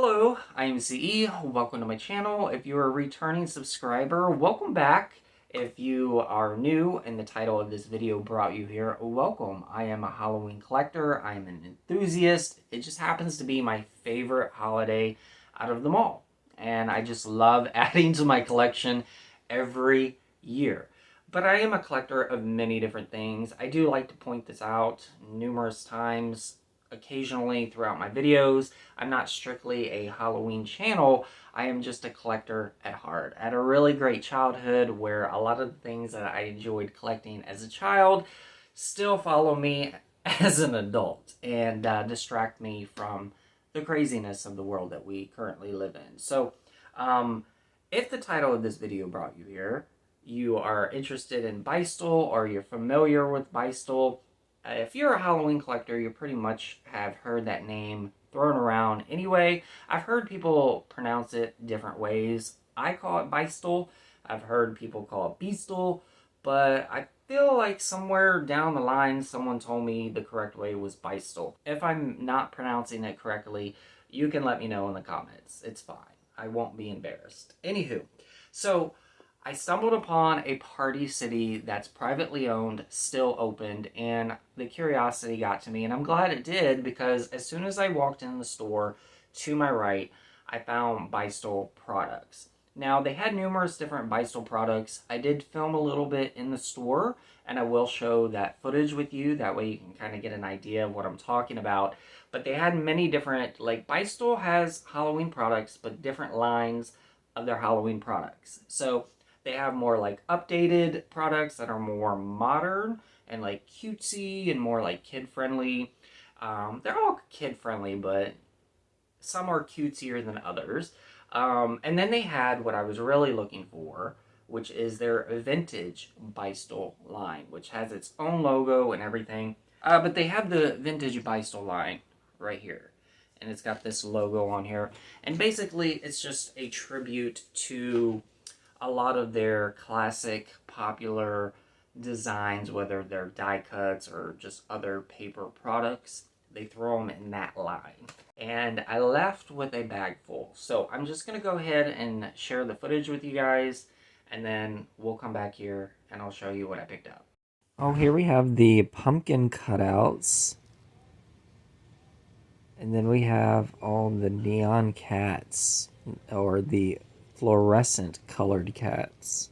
Hello, I am CE. Welcome to my channel. If you're a returning subscriber, welcome back. If you are new and the title of this video brought you here, welcome. I am a Halloween collector. I am an enthusiast. It just happens to be my favorite holiday out of them all. And I just love adding to my collection every year. But I am a collector of many different things. I do like to point this out numerous times occasionally throughout my videos. I'm not strictly a Halloween channel. I am just a collector at heart. I had a really great childhood where a lot of the things that I enjoyed collecting as a child still follow me as an adult and distract me from the craziness of the world that we currently live in. So, if the title of this video brought you here, you are interested in Beistle or you're familiar with Beistle, if you're a Halloween collector, you pretty much have heard that name thrown around anyway. I've heard people pronounce it different ways. I call it Beistle. I've heard people call it Beistle, but I feel like somewhere down the line someone told me the correct way was Beistle. If I'm not pronouncing it correctly, you can let me know in the comments. It's fine. I won't be embarrassed. Anywho, so I stumbled upon a party city that's privately owned, still opened, and the curiosity got to me, and I'm glad it did because as soon as I walked in the store, to my right, I found Beistle products. Now, they had numerous different Beistle products. I did film a little bit in the store, and I will show that footage with you. That way you can kind of get an idea of what I'm talking about. But they had many different, like Beistle has Halloween products, but different lines of their Halloween products. So they have more like updated products that are more modern and like cutesy and more like kid friendly. They're all kid friendly, but some are cutesier than others. And then they had what I was really looking for, which is their vintage Beistle line, which has its own logo and everything. But they have the vintage Beistle line right here. And it's got this logo on here. And basically, it's just a tribute to a lot of their classic, popular designs, whether they're die cuts or just other paper products. They throw them in that line. And I left with a bag full. So I'm just going to go ahead and share the footage with you guys. And then we'll come back here and I'll show you what I picked up. Oh, here we have the pumpkin cutouts. And then we have all the neon cats, or the fluorescent colored cats.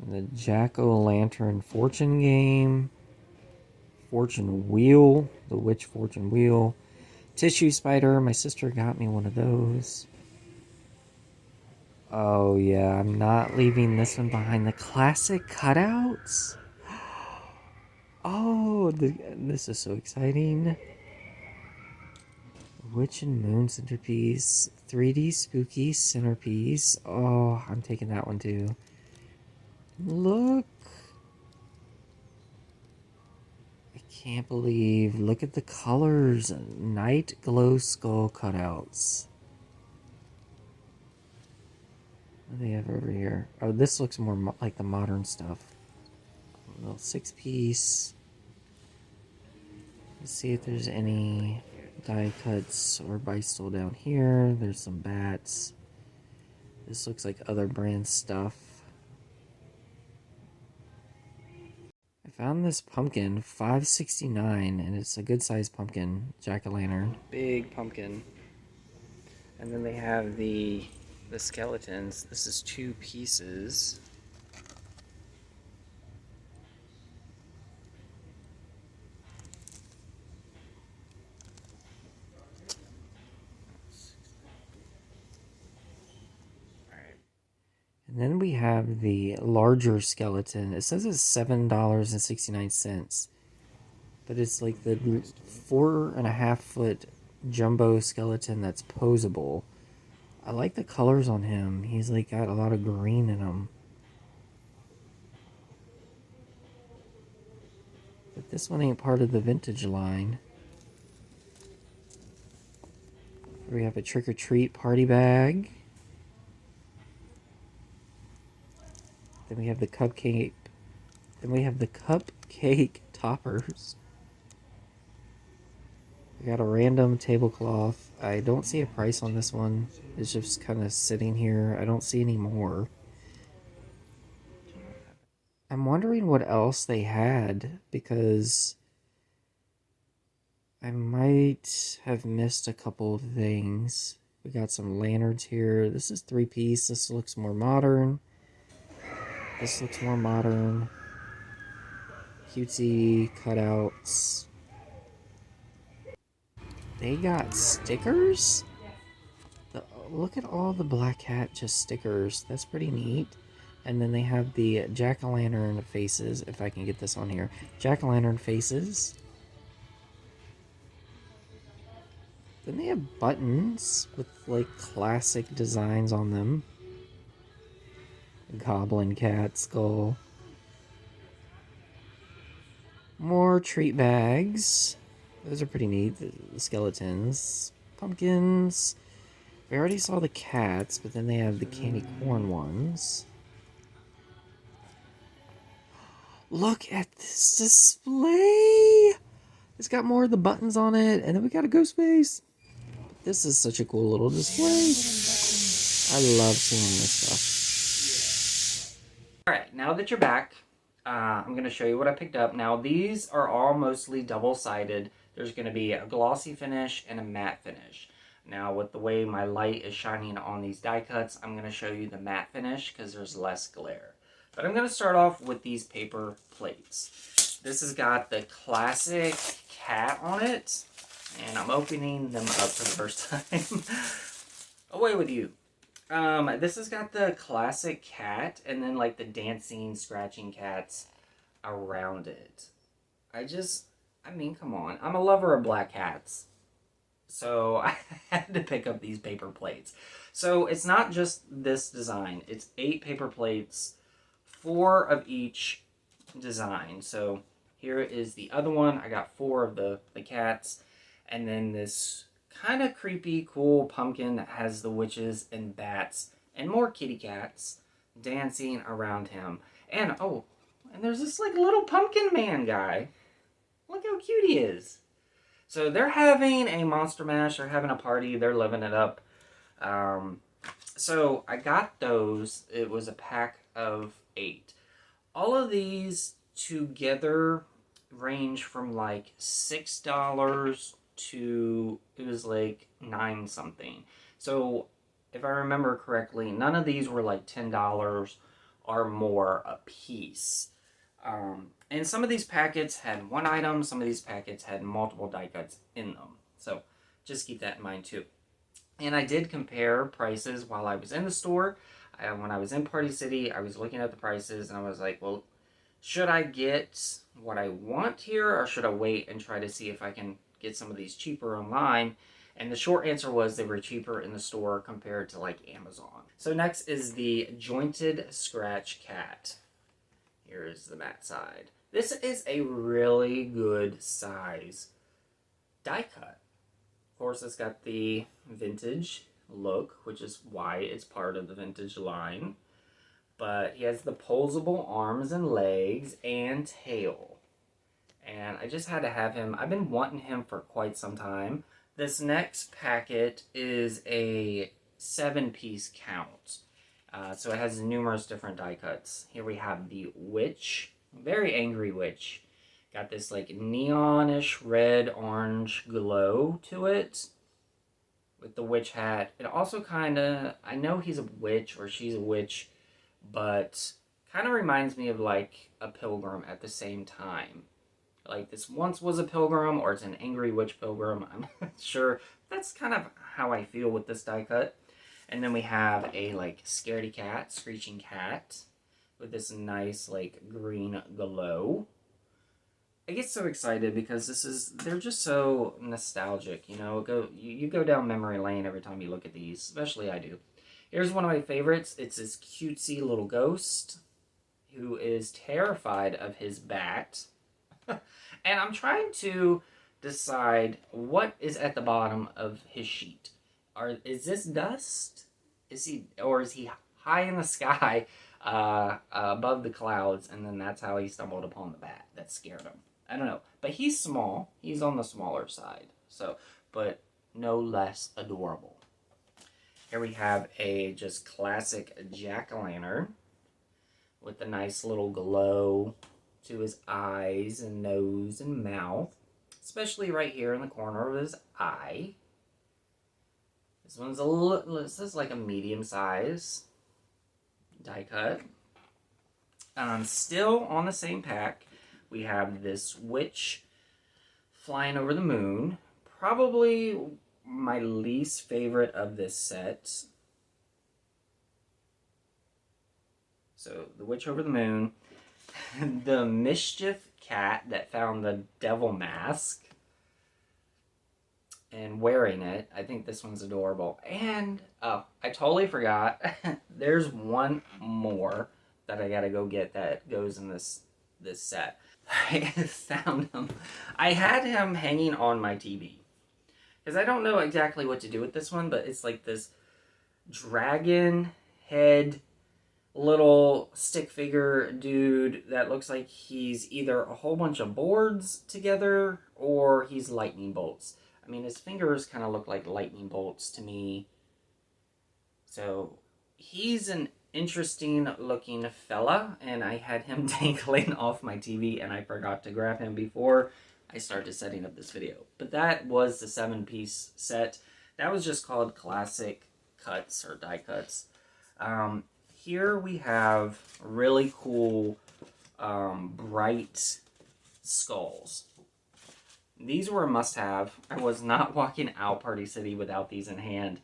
And the jack-o'-lantern fortune game. Fortune wheel. The witch fortune wheel. Tissue spider. My sister got me one of those. Oh yeah, I'm not leaving this one behind. The classic cutouts. Oh, this is so exciting. Witch and Moon centerpiece, 3D spooky centerpiece. Oh, I'm taking that one too. Look. I can't believe. Look at the colors. Night glow skull cutouts. What do they have over here? Oh, this looks more like the modern stuff. A little 6-piece. Let's see if there's any die cuts or Beistle down here. There's some bats. This looks like other brand stuff. I found this pumpkin, $5.69, and it's a good sized pumpkin, jack-o'-lantern. Big pumpkin. And then they have the skeletons. This is 2 pieces. And then we have the larger skeleton. It says it's $7.69, but it's like the 4.5-foot jumbo skeleton that's posable. I like the colors on him. He's like got a lot of green in him. But this one ain't part of the vintage line. We have a trick-or-treat party bag. Then we have the cupcake. Then we have the cupcake toppers. We got a random tablecloth. I don't see a price on this one. It's just kind of sitting here. I don't see any more. I'm wondering what else they had, because I might have missed a couple of things. We got some lanterns here. This is 3-piece. This looks more modern. This looks more modern. Cutesy cutouts. They got stickers? Look at all the black hat just stickers. That's pretty neat. And then they have the jack-o'-lantern faces, if I can get this on here. Jack-o'-lantern faces. Then they have buttons with, like, classic designs on them. Goblin cat skull. More treat bags. Those are pretty neat. The skeletons. Pumpkins. We already saw the cats, but then they have the candy corn ones. Look at this display! It's got more of the buttons on it, and then we got a ghost face. This is such a cool little display. I love seeing this stuff. Alright, now that you're back, I'm going to show you what I picked up. Now, these are all mostly double-sided. There's going to be a glossy finish and a matte finish. Now, with the way my light is shining on these die cuts, I'm going to show you the matte finish because there's less glare. But I'm going to start off with these paper plates. This has got the classic cat on it, and I'm opening them up for the first time. Away with you. This has got the classic cat, and then like the dancing, scratching cats around it. I mean, come on. I'm a lover of black cats. So I had to pick up these paper plates. So it's not just this design. It's 8 paper plates, 4 of each design. So here is the other one. I got 4 of the cats. And then this kind of creepy, cool pumpkin that has the witches and bats and more kitty cats dancing around him. And, oh, and there's this like little pumpkin man guy. Look how cute he is. So they're having a monster mash. They're having a party. They're living it up. So I got those. It was a pack of 8. All of these together range from like $6 to, it was like 9 something. So if I remember correctly, none of these were like $10 or more a piece. And some of these packets had 1 item, some of these packets had multiple die cuts in them. So just keep that in mind too. And I did compare prices while I was in the store. When I was in Party City, I was looking at the prices and I was like, well, should I get what I want here or should I wait and try to see if I can get some of these cheaper online? And the short answer was they were cheaper in the store compared to like Amazon. So next is the Jointed Scratch Cat. Here is the matte side. This is a really good size die cut. Of course, it's got the vintage look, which is why it's part of the vintage line. But he has the posable arms and legs and tail. And I just had to have him. I've been wanting him for quite some time. This next packet is a 7-piece count. So it has numerous different die cuts. Here we have the witch. Very angry witch. Got this like neonish red-orange glow to it. With the witch hat. It also kind of, I know he's a witch or she's a witch, but kind of reminds me of like a pilgrim at the same time. Like this once was a pilgrim or it's an angry witch pilgrim. I'm not sure. That's kind of how I feel with this die cut. And then we have a like scaredy cat, screeching cat with this nice like green glow. I get so excited because they're just so nostalgic, you know. You go down memory lane every time you look at these, especially I do. Here's one of my favorites. It's this cutesy little ghost who is terrified of his bat. And I'm trying to decide what is at the bottom of his sheet. Is this dust? Is he high in the sky above the clouds, and then that's how he stumbled upon the bat that scared him? I don't know. But he's small. He's on the smaller side. So, but no less adorable. Here we have a just classic jack-o'-lantern with a nice little glow to his eyes and nose and mouth, especially right here in the corner of his eye. This one's this is like a medium size die cut. Still on the same pack, we have this witch flying over the moon. Probably my least favorite of this set. So, the witch over the moon. The mischief cat that found the devil mask and wearing it. I think this one's adorable. And, oh, I totally forgot. There's one more that I gotta go get that goes in this set. I found him. I had him hanging on my TV. Because I don't know exactly what to do with this one, but it's like this dragon head little stick figure dude that looks like he's either a whole bunch of boards together or he's lightning bolts. I mean, his fingers kind of look like lightning bolts to me. So, he's an interesting looking fella, and I had him dangling off my TV, and I forgot to grab him before I started setting up this video. But that was the 7-piece set. That was just called Classic Cuts or Die Cuts. Here we have really cool bright skulls. These were a must-have. I was not walking out Party City without these in hand.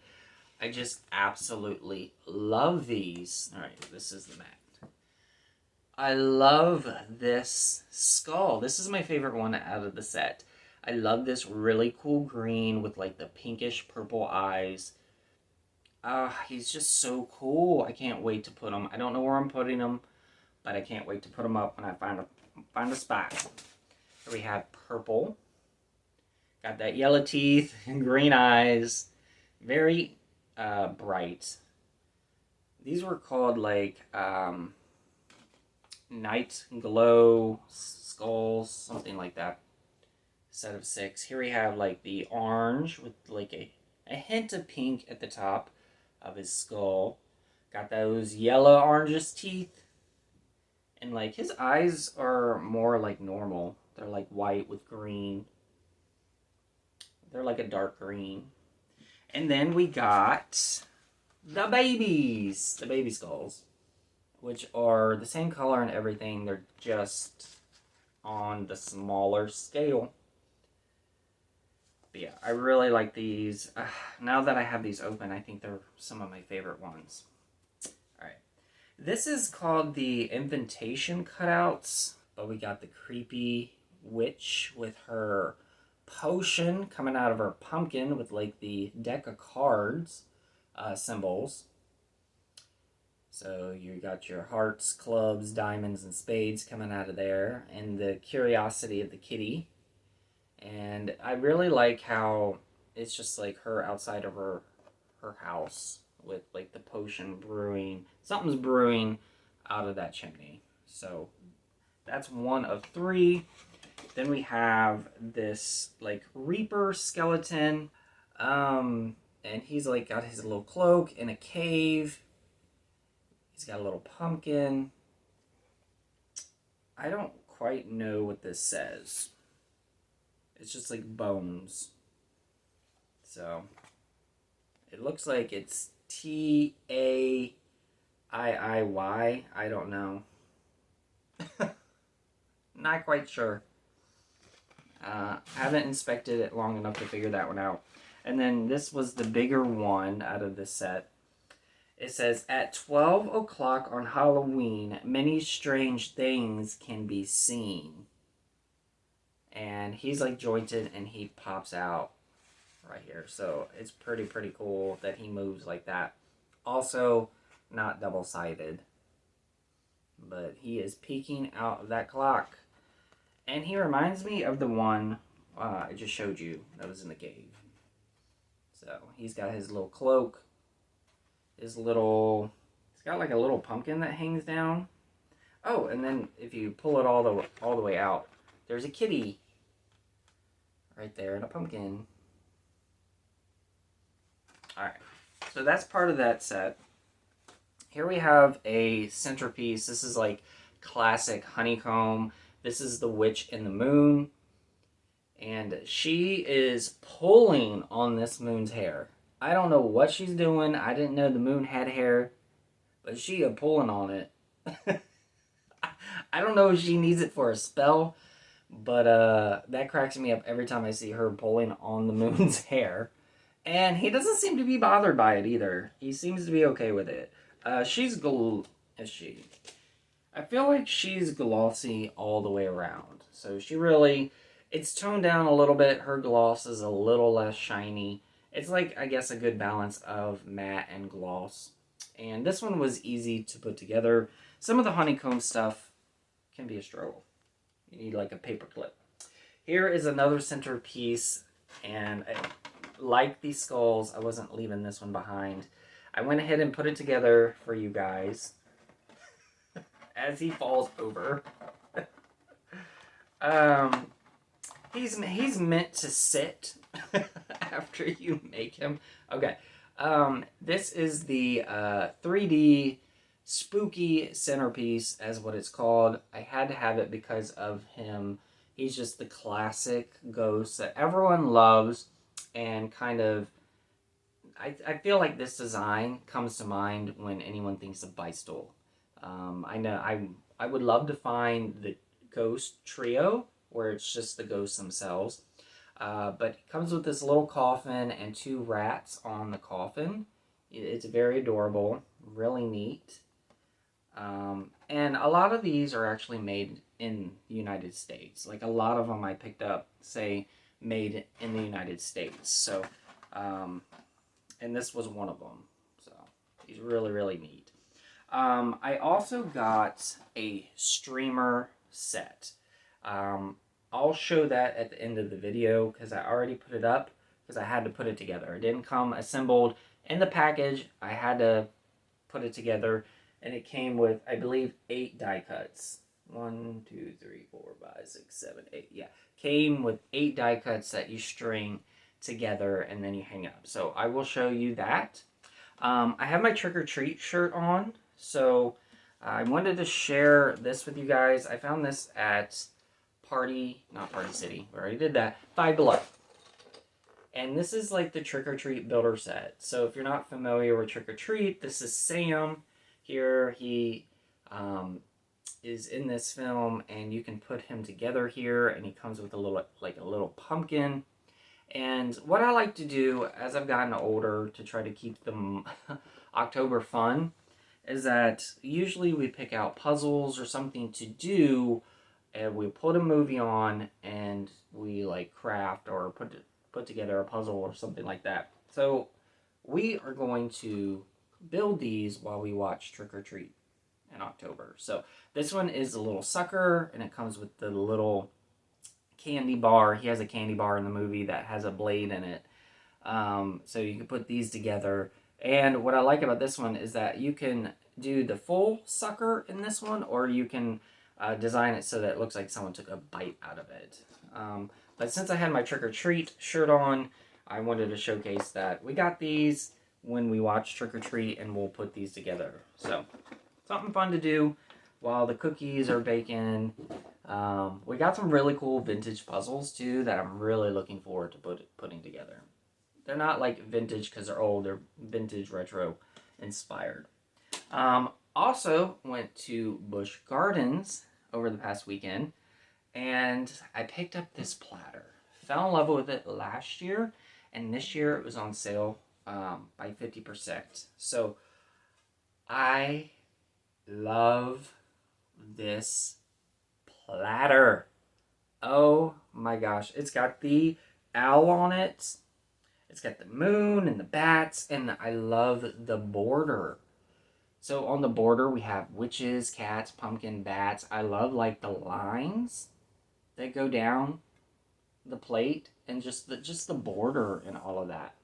I just absolutely love these. All right, this is the mat. I love this skull. This is my favorite one out of the set. I love this really cool green with like the pinkish purple eyes. He's just so cool. I can't wait to put him. I don't know where I'm putting him, but I can't wait to put him up when I find a spot. Here we have purple. Got that yellow teeth and green eyes. Very bright. These were called like night glow skulls, something like that. Set of 6. Here we have like the orange with like a hint of pink at the top of his skull. Got those yellow oranges teeth. And like his eyes are more like normal. They're like white with green. They're like a dark green. And then we got the babies. The baby skulls. Which are the same color and everything. They're just on the smaller scale. But yeah, I really like these. Now that I have these open, I think they're some of my favorite ones. Alright. This is called the invitation cutouts. But we got the creepy witch with her potion coming out of her pumpkin with like the deck of cards symbols. So you got your hearts, clubs, diamonds, and spades coming out of there. And the curiosity of the kitty. And I really like how it's just like her outside of her house with like the potion brewing. Something's brewing out of that chimney. So that's one of 3. Then we have this like Reaper skeleton. And he's like got his little cloak in a cave. He's got a little pumpkin. I don't quite know what this says. It's just like bones. So, it looks like it's T-A-I-I-Y. I don't know. Not quite sure. Haven't inspected it long enough to figure that one out. And then this was the bigger one out of this set. It says, at 12 o'clock on Halloween, many strange things can be seen. And he's like jointed and he pops out right here. So it's pretty cool that he moves like that. Also, not double-sided. But he is peeking out of that clock. And he reminds me of the one I just showed you that was in the cave. So he's got his little cloak. He's got like a little pumpkin that hangs down. Oh, and then if you pull it all the way out, there's a kitty right there and a pumpkin. Alright, so that's part of that set. Here we have a centerpiece. This is like classic honeycomb. This is the Witch in the Moon. And she is pulling on this moon's hair. I don't know what she's doing. I didn't know the moon had hair, but she is pulling on it. I don't know if she needs it for a spell, but that cracks me up every time I see her pulling on the moon's hair. And he doesn't seem to be bothered by it either. He seems to be okay with it. Is she? I feel like she's glossy all the way around. So she really, it's toned down a little bit. Her gloss is a little less shiny. It's like, I guess, a good balance of matte and gloss. And this one was easy to put together. Some of the honeycomb stuff can be a struggle. You need like a paper clip. Here is another centerpiece, and like these skulls, I wasn't leaving this one behind. I went ahead and put it together for you guys as he falls over. He's meant to sit after you make him. Okay. This is the 3D spooky centerpiece, as what it's called. I had to have it because of him. He's just the classic ghost that everyone loves, and kind of, I feel like this design comes to mind when anyone thinks of Beistle. I know I would love to find the ghost trio where it's just the ghosts themselves. But it comes with this little coffin and 2 rats on the coffin. It's very adorable, really neat. And a lot of these are actually made in the United States. Like a lot of them I picked up say made in the United States. So, and this was one of them. So he's really, really neat. I also got a streamer set. I'll show that at the end of the video because I already put it up because I had to put it together. It didn't come assembled in the package. I had to put it together, and it came with, I believe, 8 die cuts. 1, 2, 3, 4, 5, 6, 7, 8. Yeah, came with 8 die cuts that you string together and then you hang up. So I will show you that. I have my Trick or Treat shirt on, so I wanted to share this with you guys. I found this at not Party City, we already did that, Five Below. And this is like the Trick or Treat builder set. So if you're not familiar with Trick or Treat, this is Sam. Here he is in this film, and you can put him together here, and he comes with a little pumpkin. And what I like to do as I've gotten older to try to keep them October fun is that usually we pick out puzzles or something to do, and we put a movie on and we like craft or put together a puzzle or something like that. So we are going to build these while we watch Trick or Treat in October. So this one is a little sucker, and it comes with the little candy bar. He has a candy bar in the movie that has a blade in it. So you can put these together. And what I like about this one is that you can do the full sucker in this one, or you can design it so that it looks like someone took a bite out of it. But since I had my Trick or Treat shirt on, I wanted to showcase that we got these when we watch Trick or Treat, and we'll put these together. So something fun to do while the cookies are baking. We got some really cool vintage puzzles too that I'm really looking forward to putting together. They're not like vintage because they're old, they're vintage retro inspired. Also went to Busch Gardens over the past weekend, and I picked up this platter. Fell in love with it last year, and this year it was on sale by 50%. So I love this platter. Oh my gosh. It's got the owl on it. It's got the moon and the bats, and I love the border. So on the border we have witches, cats, pumpkin, bats. I love like the lines that go down the plate, and just the border and all of that.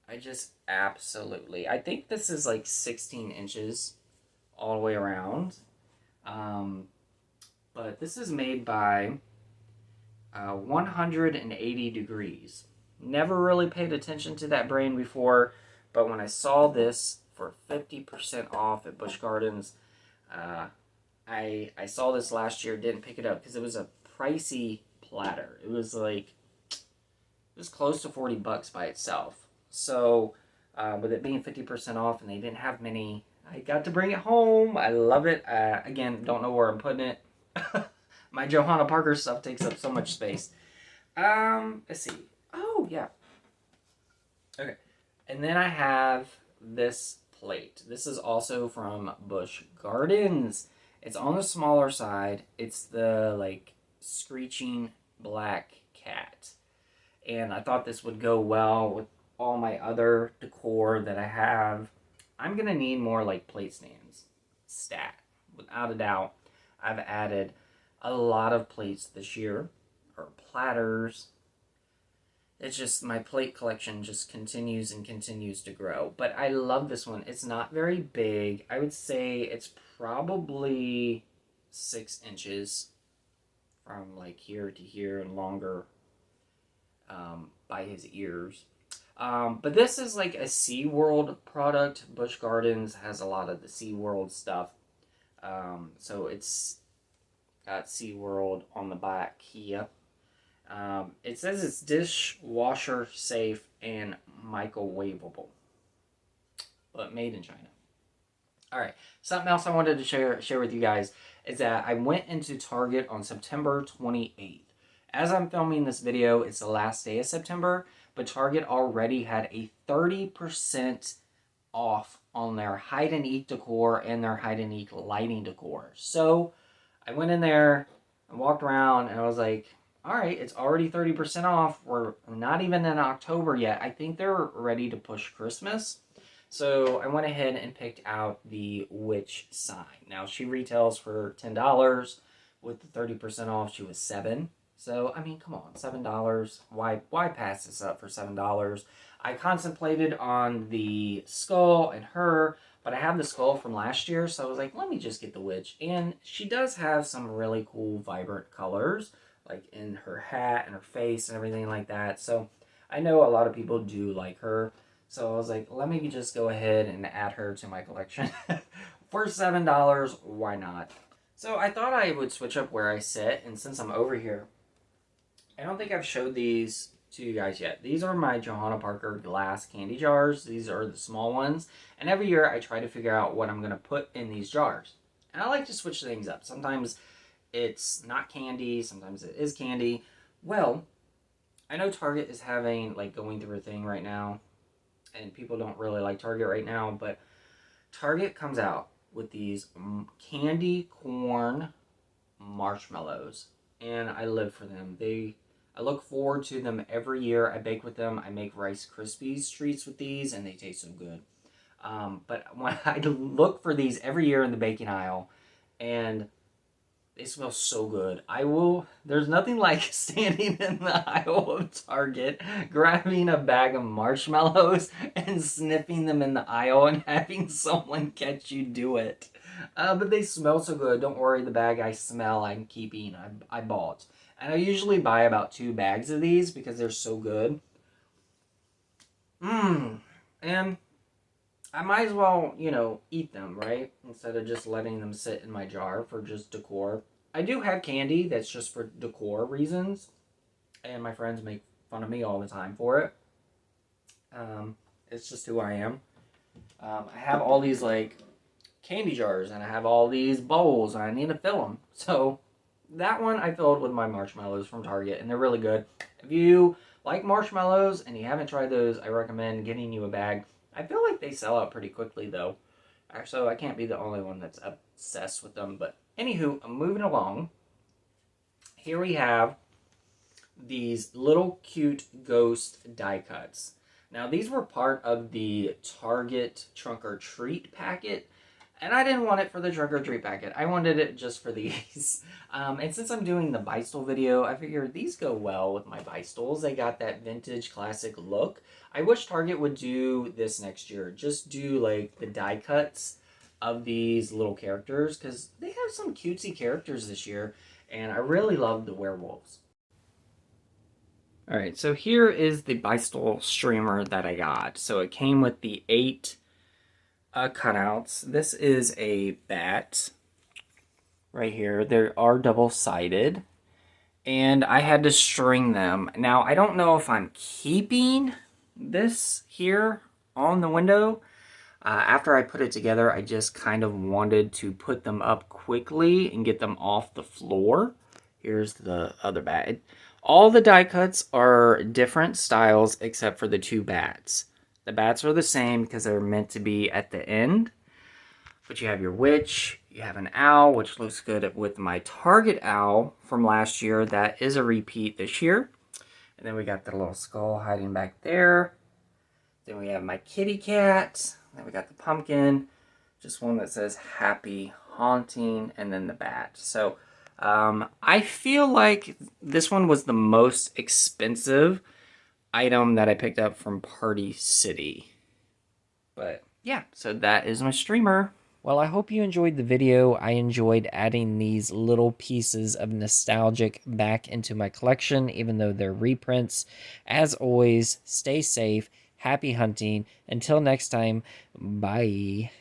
I just absolutely, I think this is like 16 inches all the way around. But this is made by 180 Degrees. Never really paid attention to that brand before, but when I saw this for 50% off at Busch Gardens, uh, I saw this last year, didn't pick it up because it was a pricey platter. It was close to $40 by itself. So with it being 50% off and they didn't have many, I got to bring it home. I love it. Again, don't know where I'm putting it. My Johanna Parker stuff takes up so much space. Let's see. Oh, yeah. Okay. And then I have this plate. This is also from Busch Gardens. It's on the smaller side. It's the, like, screeching black cat. And I thought this would go well with all my other decor that I have. I'm going to need more, like, plate stands. Stat. Without a doubt. I've added a lot of plates this year. Or platters. It's just, my plate collection just continues and continues to grow. But I love this one. It's not very big. I would say it's probably 6 inches from like here to here and longer by his ears. But this is like a SeaWorld product. Busch Gardens has a lot of the SeaWorld stuff. So it's got SeaWorld on the back here. It says it's dishwasher safe and microwavable, but made in China. All right, something else I wanted to share with you guys is that I went into Target on September 28th. As I'm filming this video, it's the last day of September, but Target already had a 30% off on their hide and eek decor and their hide and eek lighting decor. So I went in there and walked around and I was like, all right, it's already 30% off. We're not even in October yet. I think they're ready to push Christmas. So I went ahead and picked out the witch sign. Now, she retails for $10. With the 30% off, she was $7. So, I mean, come on, $7. Why pass this up for $7? I contemplated on the skull and her, but I have the skull from last year, so I was like, let me just get the witch. And she does have some really cool, vibrant colors, like in her hat and her face and everything like that. So I know a lot of people do like her. So I was like, let me just go ahead and add her to my collection. For $7, why not? So I thought I would switch up where I sit. And since I'm over here, I don't think I've showed these to you guys yet. These are my Johanna Parker glass candy jars. These are the small ones. And every year I try to figure out what I'm going to put in these jars. And I like to switch things up. Sometimes it's not candy. Sometimes it is candy. Well, I know Target is having, like, going through a thing right now. And people don't really like Target right now. But Target comes out with these candy corn marshmallows. And I live for them. I look forward to them every year. I bake with them. I make Rice Krispies treats with these. And they taste so good. But when I look for these every year in the baking aisle. And they smell so good. There's nothing like standing in the aisle of Target, grabbing a bag of marshmallows and sniffing them in the aisle and having someone catch you do it. But they smell so good. Don't worry, the bag I smell, I'm keeping. I bought. And I usually buy about 2 bags of these because they're so good. And I might as well, eat them, right? Instead of just letting them sit in my jar for just decor. I do have candy that's just for decor reasons. And my friends make fun of me all the time for it. It's just who I am. I have all these, like, candy jars. And I have all these bowls. And I need to fill them. So that one I filled with my marshmallows from Target. And they're really good. If you like marshmallows and you haven't tried those, I recommend getting you a bag. I feel like they sell out pretty quickly, though. So I can't be the only one that's obsessed with them. But anywho, I'm moving along. Here we have these little cute ghost die cuts. Now, these were part of the Target Trunk or Treat packet. And I didn't want it for the Trunk or Treat packet. I wanted it just for these. And since I'm doing the Beistle video, I figured these go well with my Beistles. They got that vintage classic look. I wish Target would do this next year. Just do, like, the die cuts of these little characters. Because they have some cutesy characters this year. And I really love the werewolves. All right, so here is the Beistle streamer that I got. So it came with the 8 cutouts. This is a bat right here. They are double-sided, and I had to string them. Now, I don't know if I'm keeping this here on the window. After I put it together, I just kind of wanted to put them up quickly and get them off the floor. Here's the other bat. All the die cuts are different styles except for the 2 bats. The bats are the same because they're meant to be at the end. But you have your witch, you have an owl, which looks good with my target owl from last year. That is a repeat this year. And then we got the little skull hiding back there. Then we have my kitty cat. Then we got the pumpkin. Just one that says happy haunting, and then the bat. So I feel like this one was the most expensive item that I picked up from Party City. But yeah, so that is my streamer. Well, I hope you enjoyed the video. I enjoyed adding these little pieces of nostalgic back into my collection, even though they're reprints. As always, stay safe, happy hunting. Until next time, bye.